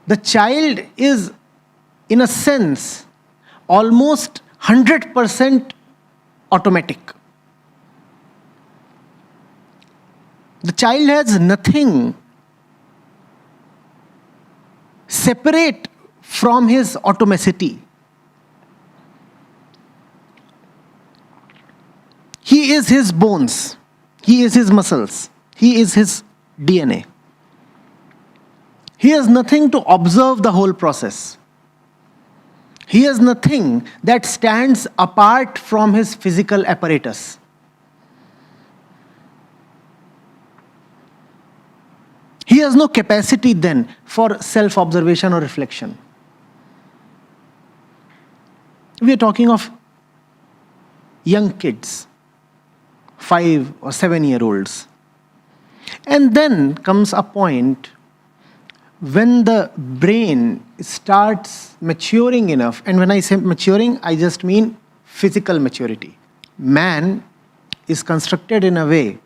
The child is, in a sense, almost 100% automatic. The child has nothing separate from his automaticity. He is his bones. He is his muscles. He is his DNA. He has nothing to observe the whole process. He has nothing that stands apart from his physical apparatus. He has no capacity then for self-observation or reflection. We are talking of young kids, 5 or 7-year-olds. And then comes a point when the brain starts maturing enough, and when I say maturing, I just mean physical maturity. Man is constructed in a way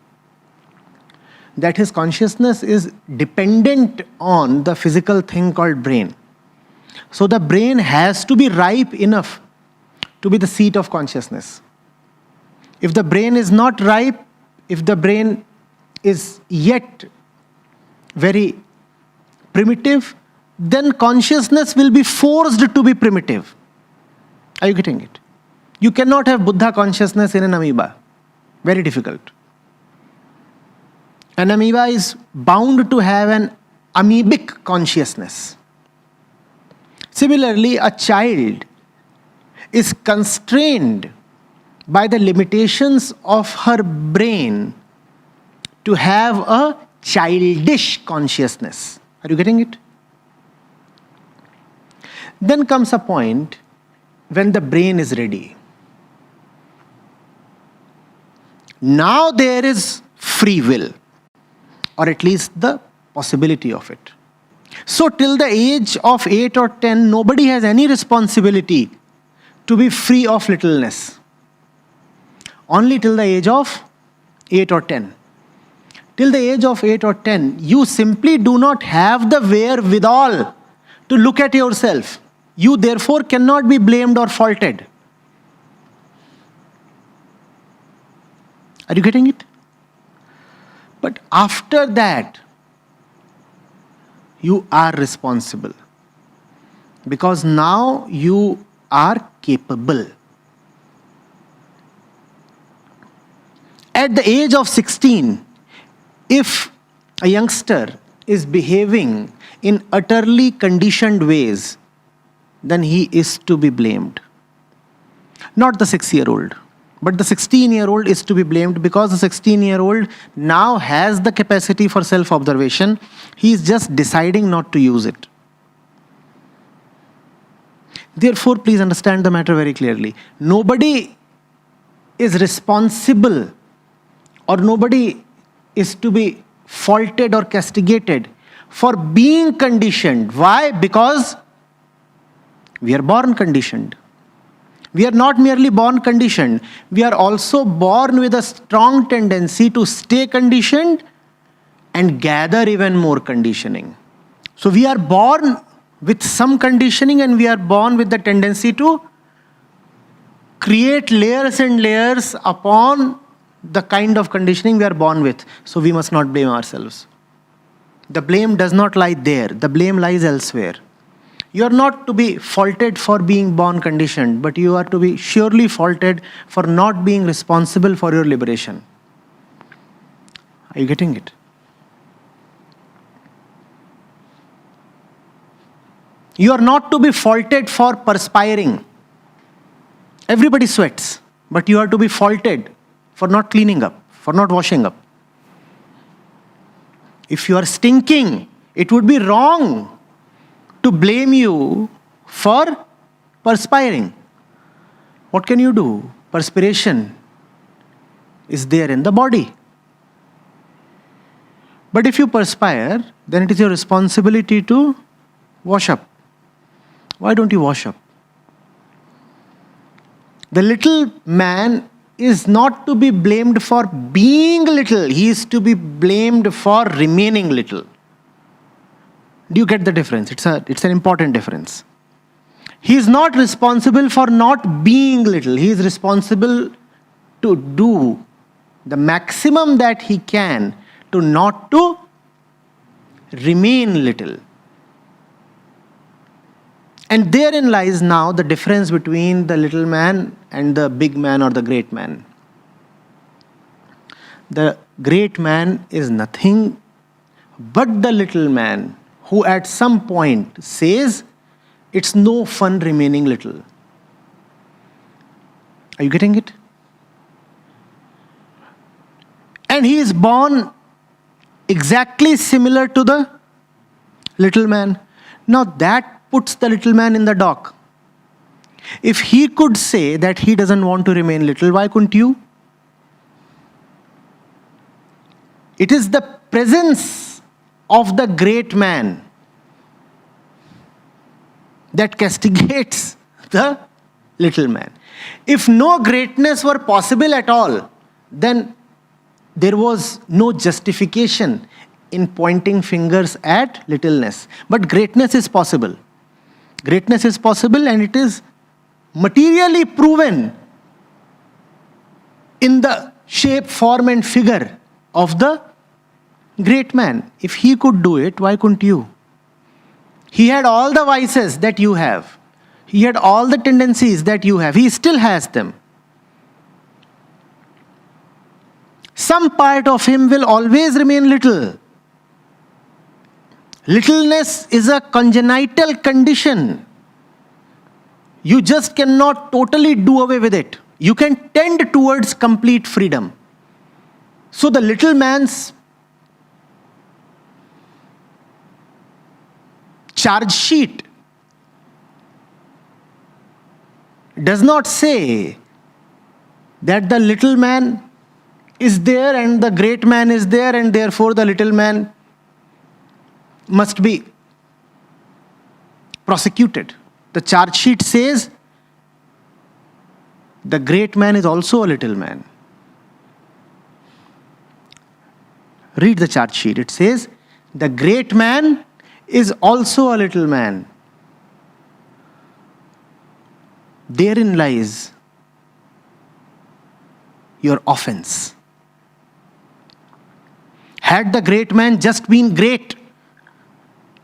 that his consciousness is dependent on the physical thing called brain. So the brain has to be ripe enough to be the seat of consciousness. If the brain is not ripe, if the brain is yet very primitive, then consciousness will be forced to be primitive. Are you getting it? You cannot have Buddha consciousness in an amoeba. Very difficult. An amoeba is bound to have an amoebic consciousness. Similarly, a child is constrained by the limitations of her brain to have a childish consciousness. Are you getting it? Then comes a point when the brain is ready. Now there is free will, or at least the possibility of it. So till the age of 8 or 10, nobody has any responsibility to be free of littleness. Only till the age of 8 or 10. Till the age of 8 or 10, you simply do not have the wherewithal to look at yourself. You therefore cannot be blamed or faulted. Are you getting it? But after that, you are responsible. Because now you are capable. At the age of 16, if a youngster is behaving in utterly conditioned ways, then he is to be blamed. Not the 6-year-old, but the 16-year-old is to be blamed, because the 16-year-old now has the capacity for self-observation. He is just deciding not to use it. Therefore, please understand the matter very clearly. Nobody is responsible, or nobody is to be faulted or castigated for being conditioned. Why? Because we are born conditioned. We are not merely born conditioned. We are also born with a strong tendency to stay conditioned and gather even more conditioning. So we are born with some conditioning, and we are born with the tendency to create layers and layers upon the kind of conditioning we are born with. So we must not blame ourselves. The blame does not lie there. The blame lies elsewhere. You are not to be faulted for being born conditioned, but you are to be surely faulted for not being responsible for your liberation. Are you getting it? You are not to be faulted for perspiring. Everybody sweats, but you are to be faulted for not cleaning up, for not washing up. If you are stinking, it would be wrong to blame you for perspiring. What can you do? Perspiration is there in the body. But if you perspire, then it is your responsibility to wash up. Why don't you wash up? The little man is not to be blamed for being little. He is to be blamed for remaining little. Do you get the difference? It's an important difference. He is not responsible for not being little. He is responsible to do the maximum that he can to not to remain little. And therein lies now the difference between the little man and the big man or the great man. The great man is nothing but the little man who at some point says, it's no fun remaining little. Are you getting it? And he is born exactly similar to the little man. Now that puts the little man in the dock. If he could say that he doesn't want to remain little, why couldn't you? It is the presence of the great man that castigates the little man. If no greatness were possible at all, then there was no justification in pointing fingers at littleness. But greatness is possible. Greatness is possible, and it is materially proven in the shape, form and figure of the great man. If he could do it, why couldn't you? He had all the vices that you have. He had all the tendencies that you have. He still has them. Some part of him will always remain little. Littleness is a congenital condition. You just cannot totally do away with it. You can tend towards complete freedom. So the little man's charge sheet does not say that the little man is there and the great man is there and therefore the little man must be prosecuted. The charge sheet says the great man is also a little man. Read the charge sheet. It says the great man is also a little man. Therein lies your offense. Had the great man just been great,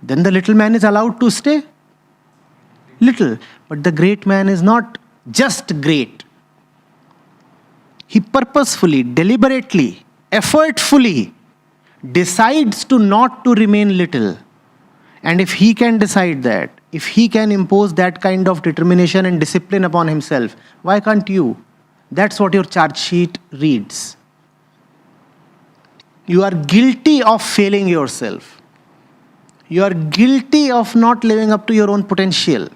then the little man is allowed to stay little. But the great man is not just great. He purposefully, deliberately, effortfully decides to not to remain little. And if he can decide that, if he can impose that kind of determination and discipline upon himself, why can't you? That's what your charge sheet reads. You are guilty of failing yourself. You are guilty of not living up to your own potential.